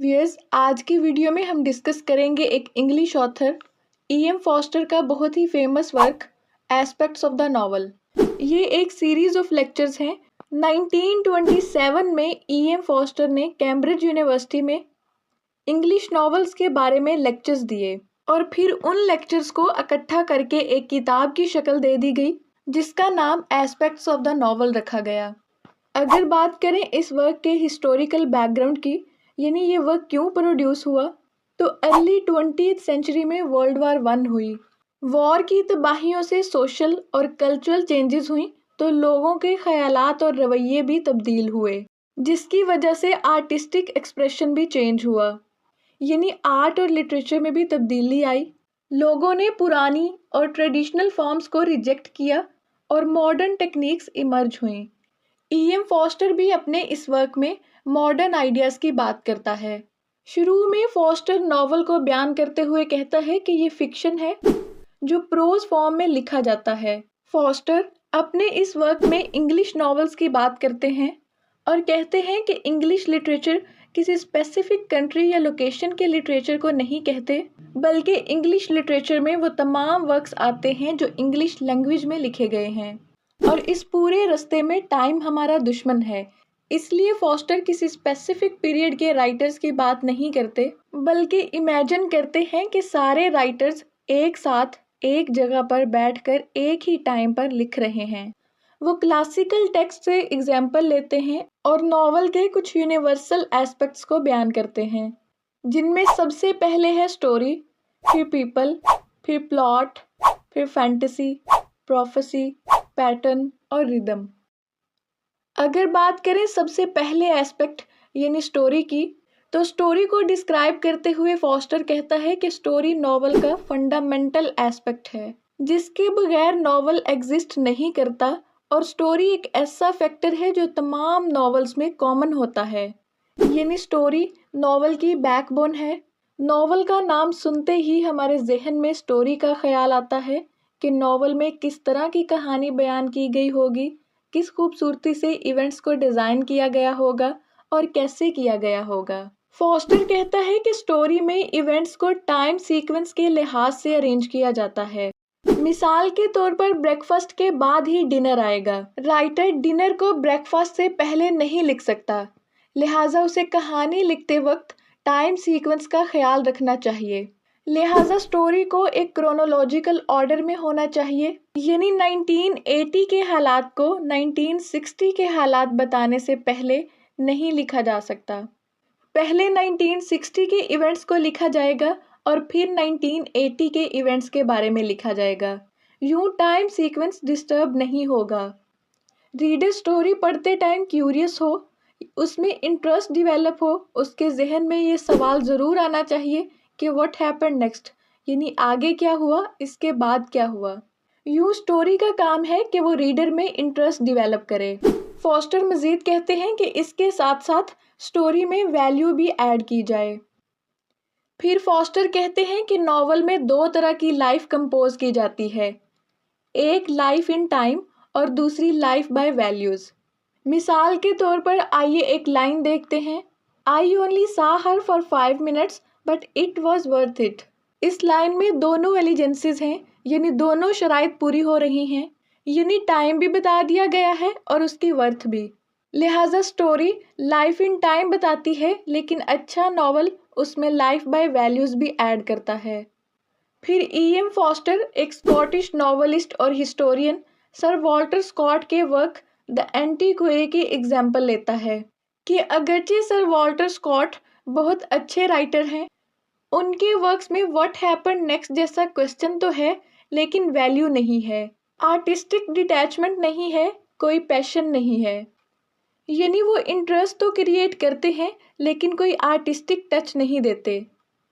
Viewers, आज की video में हम डिस्कस करेंगे एक इंग्लिश ऑथर E.M. फॉस्टर का बहुत ही famous work aspects of the novel. ये एक सीरीज ऑफ लेक्चर्स हैं। 1927 में E.M. फॉस्टर ने कैम्ब्रिज यूनिवर्सिटी में इंग्लिश नॉवेल्स के बारे में लेक्चर्स दिए और फिर उन लेक्चर्स को इकट्ठा करके एक किताब की शक्ल दे दी गई जिसका नाम एस्पेक्ट्स ऑफ द नॉवल रखा गया। अगर बात करें इस वर्क के हिस्टोरिकल बैकग्राउंड की, यानी ये वर्क क्यों प्रोड्यूस हुआ, तो अर्ली 20th सेंचुरी में वर्ल्ड वार 1 हुई। वॉर की तबाहियों से सोशल और कल्चरल चेंजेस हुई तो लोगों के ख्यालात और रवैये भी तब्दील हुए, जिसकी वजह से आर्टिस्टिक एक्सप्रेशन भी चेंज हुआ, यानी आर्ट और लिटरेचर में भी तब्दीली आई। लोगों ने पुरानी और ट्रेडिशनल फॉर्म्स को रिजेक्ट किया और मॉडर्न टेक्निक्स इमर्ज हुई। E.M. फॉस्टर भी अपने इस वर्क में मॉडर्न आइडियाज़ की बात करता है। शुरू में फॉस्टर नॉवल को बयान करते हुए कहता है कि ये फिक्शन है जो प्रोज फॉर्म में लिखा जाता है। फॉस्टर अपने इस वर्क में इंग्लिश नॉवेल्स की बात करते हैं और कहते हैं कि इंग्लिश लिटरेचर किसी स्पेसिफिक कंट्री या लोकेशन के लिटरेचर को नहीं कहते, बल्कि इंग्लिश लिटरेचर में वो तमाम वर्क्स आते हैं जो इंग्लिश लैंग्वेज में लिखे गए हैं। और इस पूरे रास्ते में टाइम हमारा दुश्मन है, इसलिए फॉस्टर किसी स्पेसिफिक पीरियड के राइटर्स की बात नहीं करते, बल्कि इमेजिन करते हैं कि सारे राइटर्स एक साथ एक जगह पर बैठकर एक ही टाइम पर लिख रहे हैं। वो क्लासिकल टेक्स्ट से एग्जाम्पल लेते हैं और नॉवल के कुछ यूनिवर्सल एस्पेक्ट्स को बयान करते हैं, जिनमें सबसे पहले है स्टोरी, फिर पीपल, फिर प्लॉट, फिर फैंटेसी, प्रोफेसी, पैटर्न और रिदम। अगर बात करें सबसे पहले एस्पेक्ट यानी स्टोरी की, तो स्टोरी को डिस्क्राइब करते हुए फॉस्टर कहता है कि स्टोरी नॉवल का फंडामेंटल एस्पेक्ट है, जिसके बगैर नॉवल एग्जिस्ट नहीं करता, और स्टोरी एक ऐसा फैक्टर है जो तमाम नॉवेल्स में कॉमन होता है, यानी स्टोरी नॉवल की बैकबोन है। नॉवल का नाम सुनते ही हमारे जहन में स्टोरी का ख्याल आता है कि नॉवल में किस तरह की कहानी बयान की गई होगी, किस खूबसूरती से इवेंट्स को डिज़ाइन किया गया होगा और कैसे किया गया होगा। फॉस्टर कहता है कि स्टोरी में इवेंट्स को टाइम सीक्वेंस के लिहाज से अरेंज किया जाता है। मिसाल के तौर पर ब्रेकफास्ट के बाद ही डिनर आएगा। राइटर डिनर को ब्रेकफास्ट से पहले नहीं लिख सकता, लिहाजा उसे कहानी लिखते वक्त टाइम सीक्वेंस का ख्याल रखना चाहिए। लिहाजा स्टोरी को एक क्रोनोलॉजिकल ऑर्डर में होना चाहिए, यानी 1980 के हालात को 1960 के हालात बताने से पहले नहीं लिखा जा सकता। पहले 1960 के इवेंट्स को लिखा जाएगा और फिर 1980 के इवेंट्स के बारे में लिखा जाएगा। यूं टाइम सीक्वेंस डिस्टर्ब नहीं होगा। रीडर स्टोरी पढ़ते टाइम क्यूरियस हो, उसमें इंटरेस्ट डिवेलप हो, उसके जहन में ये सवाल ज़रूर आना चाहिए कि व्हाट हैपेंड नेक्स्ट, यानी आगे क्या हुआ, इसके बाद क्या हुआ। यूं स्टोरी का काम है कि वो रीडर में इंटरेस्ट डिवेलप करे। फॉस्टर मजीद कहते हैं कि इसके साथ साथ स्टोरी में वैल्यू भी ऐड की जाए। फिर फॉस्टर कहते हैं कि नॉवल में दो तरह की लाइफ कंपोज की जाती है, एक लाइफ इन टाइम और दूसरी लाइफ बाय वैल्यूज़। मिसाल के तौर पर आइए एक लाइन देखते हैं, आई ओनली सा her for 5 minutes but it was worth it. इस लाइन में दोनों एलिजेंसीज हैं, यानी दोनों शराइत पूरी हो रही हैं, यानी टाइम भी बता दिया गया है और उसकी वर्थ भी। लिहाजा स्टोरी लाइफ इन टाइम बताती है, लेकिन अच्छा नॉवल उसमें लाइफ बाय वैल्यूज़ भी ऐड करता है। फिर E.M. फॉस्टर एक स्कॉटिश नॉवलिस्ट और हिस्टोरियन सर वॉल्टर स्कॉट के वर्क द एंटीक्वेरी की एग्जाम्पल लेता है कि अगरचे सर वॉल्टर स्कॉट बहुत अच्छे राइटर हैं, उनके वर्क्स में व्हाट हैपेंड नेक्स्ट जैसा क्वेश्चन तो है, लेकिन वैल्यू नहीं है, आर्टिस्टिक डिटैचमेंट नहीं है, कोई पैशन नहीं है। यानी वो इंटरेस्ट तो क्रिएट करते हैं लेकिन कोई आर्टिस्टिक टच नहीं देते।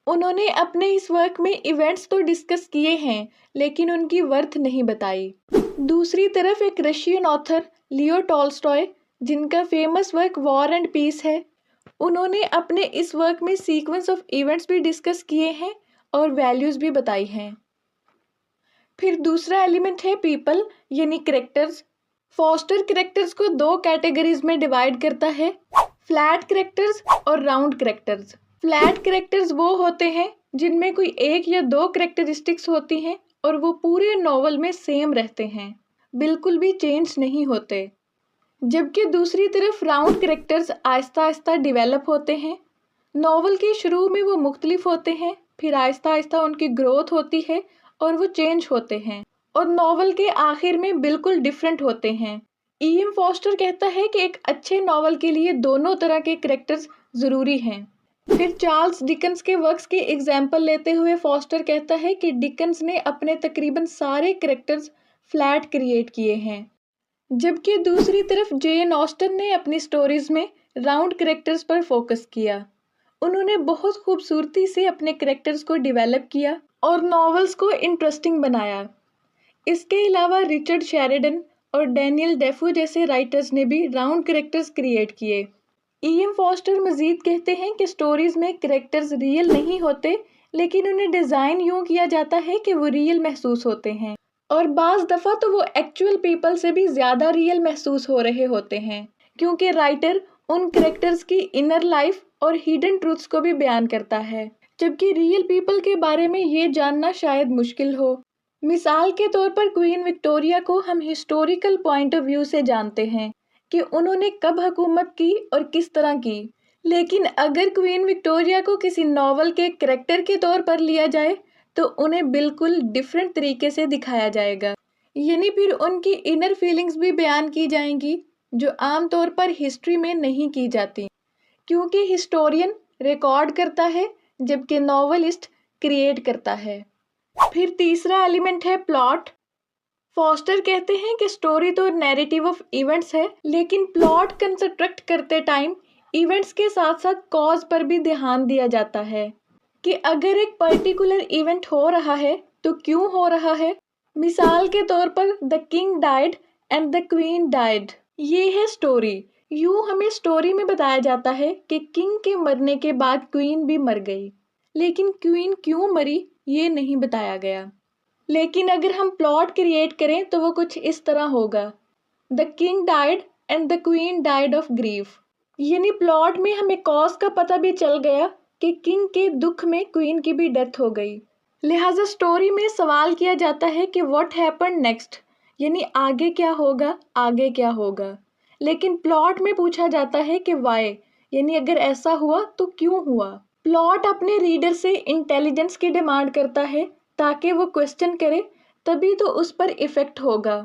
उन्होंने अपने इस वर्क में इवेंट्स तो डिस्कस किए हैं, लेकिन उनकी वर्थ नहीं बताई। दूसरी तरफ एक रशियन ऑथर लियो टॉल्स्टॉय, जिनका famous work War and Peace है, उन्होंने अपने इस वर्क में सीक्वेंस ऑफ इवेंट्स भी डिस्कस किए हैं और वैल्यूज़ भी बताई हैं। फिर दूसरा एलिमेंट है पीपल, यानी कैरेक्टर्स। फॉस्टर कैरेक्टर्स को दो कैटेगरीज में डिवाइड करता है, फ्लैट कैरेक्टर्स और राउंड कैरेक्टर्स। फ्लैट कैरेक्टर्स वो होते हैं जिनमें कोई एक या दो कैरेक्टरिस्टिक्स होती हैं और वो पूरे नॉवल में सेम रहते हैं, बिल्कुल भी चेंज नहीं होते। जबकि दूसरी तरफ round characters Aahista Aahista develop होते हैं। नॉवल के शुरू में वो मुख्तलिफ होते हैं, फिर आहिस्ता आहिस्ता उनकी ग्रोथ होती है और वो चेंज होते हैं और नॉवल के आखिर में बिल्कुल डिफरेंट होते हैं। E.M. फॉस्टर कहता है कि एक अच्छे नॉवल के लिए दोनों तरह के कैरेक्टर्स ज़रूरी हैं। फिर चार्ल्स डिकन्स के वर्क्स की एग्जाम्पल लेते हुए फॉस्टर कहता है कि डिकन्स ने अपने तकरीबन सारे कैरेक्टर्स फ्लैट क्रिएट किए हैं, जबकि दूसरी तरफ जेन ऑस्टन ने अपनी स्टोरीज में राउंड कैरेक्टर्स पर फोकस किया। उन्होंने बहुत खूबसूरती से अपने कैरेक्टर्स को डेवलप किया और नॉवेल्स को इंटरेस्टिंग बनाया। इसके अलावा रिचर्ड शेरिडन और डैनियल डेफो जैसे राइटर्स ने भी राउंड कैरेक्टर्स क्रिएट किए। E.M. फॉस्टर मजीद कहते हैं कि स्टोरीज में कैरेक्टर्स रियल नहीं होते, लेकिन उन्हें डिज़ाइन यूँ किया जाता है कि वो रियल महसूस होते हैं और बाज़ दफ़ा तो वो एक्चुअल पीपल से भी ज़्यादा रियल महसूस हो रहे होते हैं, क्योंकि राइटर उन कैरेक्टर्स की इनर लाइफ और हिडन ट्रूथ्स को भी बयान करता है, जबकि रियल पीपल के बारे में ये जानना शायद मुश्किल हो। मिसाल के तौर पर क्वीन विक्टोरिया को हम हिस्टोरिकल पॉइंट ऑफ व्यू से जानते हैं कि उन्होंने कब हुकूमत की और किस तरह की, लेकिन अगर क्वीन विक्टोरिया को किसी नॉवल के कैरेक्टर के तौर पर लिया जाए तो उन्हें बिल्कुल डिफरेंट तरीके से दिखाया जाएगा, यानी फिर उनकी इनर फीलिंग्स भी बयान की जाएंगी जो आमतौर पर हिस्ट्री में नहीं की जाती, क्योंकि हिस्टोरियन रिकॉर्ड करता है जबकि नॉवलिस्ट क्रिएट करता है। फिर तीसरा एलिमेंट है प्लॉट। फॉस्टर कहते हैं कि स्टोरी तो नैरेटिव ऑफ इवेंट्स है, लेकिन प्लॉट कंस्ट्रक्ट करते टाइम इवेंट्स के साथ साथ कॉज पर भी ध्यान दिया जाता है कि अगर एक पर्टिकुलर इवेंट हो रहा है तो क्यों हो रहा है। मिसाल के तौर पर the king died and the queen died, ये है स्टोरी। यूँ हमें स्टोरी में बताया जाता है कि किंग के मरने के बाद क्वीन भी मर गई, लेकिन क्वीन क्यों मरी ये नहीं बताया गया। लेकिन अगर हम प्लॉट क्रिएट करें तो वो कुछ इस तरह होगा, the king died and the queen died of grief, यानी प्लॉट में हमें कॉज का पता भी चल गया कि किंग के दुख में क्वीन की भी डेथ हो गई। लिहाजा स्टोरी में सवाल किया जाता है कि व्हाट हैपन नेक्स्ट, यानी आगे क्या होगा, आगे क्या होगा। लेकिन प्लॉट में पूछा जाता है कि वाई, यानी अगर ऐसा हुआ तो क्यों हुआ। प्लॉट अपने रीडर से इंटेलिजेंस की डिमांड करता है ताकि वो क्वेश्चन करे, तभी तो उस पर इफेक्ट होगा।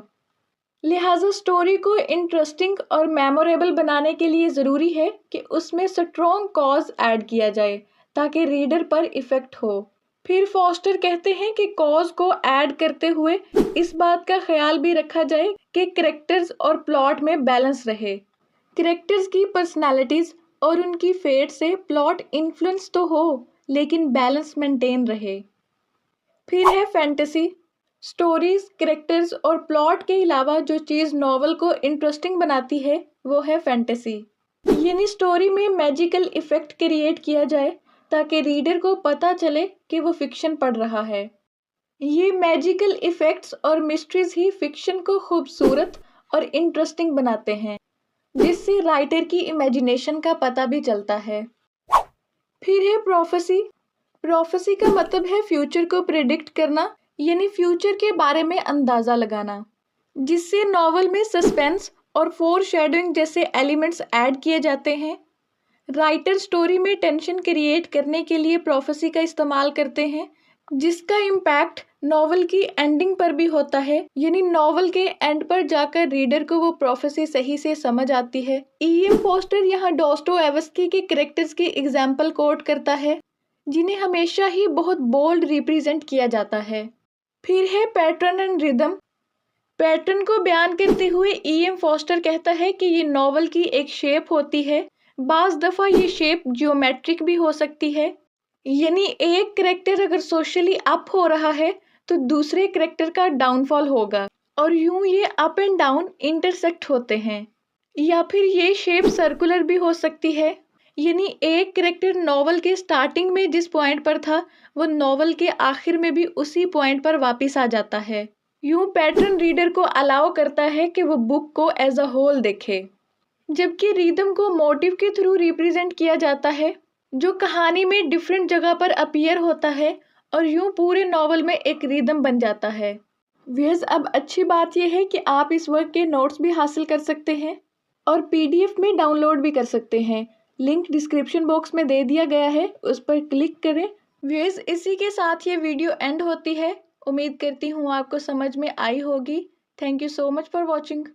लिहाजा स्टोरी को इंटरेस्टिंग और मेमोरेबल बनाने के लिए ज़रूरी है कि उसमें स्ट्रॉन्ग कॉज ऐड किया जाए ताकि रीडर पर इफेक्ट हो। फिर फॉस्टर कहते हैं कि कॉज को ऐड करते हुए इस बात का ख्याल भी रखा जाए कि कैरेक्टर्स और प्लॉट में बैलेंस रहे। कैरेक्टर्स की पर्सनैलिटीज़ और उनकी फेट से प्लॉट इन्फ्लुएंस तो हो, लेकिन बैलेंस मेंटेन रहे। फिर है फैंटेसी। स्टोरीज, कैरेक्टर्स और प्लॉट के अलावा जो चीज़ नॉवल को इंटरेस्टिंग बनाती है वो है फैंटेसी, यानी स्टोरी में मैजिकल इफेक्ट क्रिएट किया जाए ताकि रीडर को पता चले कि वो फिक्शन पढ़ रहा है। ये मैजिकल इफेक्ट्स और मिस्ट्रीज ही फिक्शन को खूबसूरत और इंटरेस्टिंग बनाते हैं, जिससे राइटर की इमेजिनेशन का पता भी चलता है। फिर है प्रोफेसी। प्रोफेसी का मतलब है फ्यूचर को प्रिडिक्ट करना, यानी फ्यूचर के बारे में अंदाज़ा लगाना, जिससे नॉवल में सस्पेंस और फोरशैडोइंग जैसे एलिमेंट्स ऐड किए जाते हैं। राइटर स्टोरी में टेंशन क्रिएट करने के लिए प्रोफेसी का इस्तेमाल करते हैं, जिसका इम्पैक्ट नॉवल की एंडिंग पर भी होता है, यानी नॉवल के एंड पर जाकर रीडर को वो प्रोफेसी सही से समझ आती है। E.M. फॉस्टर यहाँ डॉस्टोएवस्की के कैरेक्टर्स की एग्जाम्पल कोट करता है, जिन्हें हमेशा ही बहुत बोल्ड रिप्रेजेंट किया जाता है। फिर है पैटर्न एंड रिदम। पैटर्न को बयान करते हुए E.M. फॉस्टर कहता है कि ये नॉवल की एक शेप होती है। बाज़ दफ़ा ये शेप जियोमेट्रिक भी हो सकती है, यानी एक कैरेक्टर अगर सोशली अप हो रहा है तो दूसरे कैरेक्टर का डाउनफॉल होगा, और यूं ये अप एंड डाउन इंटरसेक्ट होते हैं। या फिर ये शेप सर्कुलर भी हो सकती है, यानी एक कैरेक्टर नॉवल के स्टार्टिंग में जिस पॉइंट पर था वो नॉवल के आखिर में भी उसी पॉइंट पर वापस आ जाता है। यूं पैटर्न रीडर को अलाउ करता है कि वो बुक को एज अ होल देखे, जबकि रिदम को मोटिव के थ्रू रिप्रेजेंट किया जाता है, जो कहानी में डिफरेंट जगह पर अपीयर होता है और यूं पूरे नॉवल में एक रिदम बन जाता है। व्यूअर्स, अब अच्छी बात यह है कि आप इस वर्क के नोट्स भी हासिल कर सकते हैं और पीडीएफ में डाउनलोड भी कर सकते हैं। लिंक डिस्क्रिप्शन बॉक्स में दे दिया गया है, उस पर क्लिक करें। व्यूअर्स, इसी के साथ ये वीडियो एंड होती है। उम्मीद करती हूँ आपको समझ में आई होगी। Thank you so much for watching.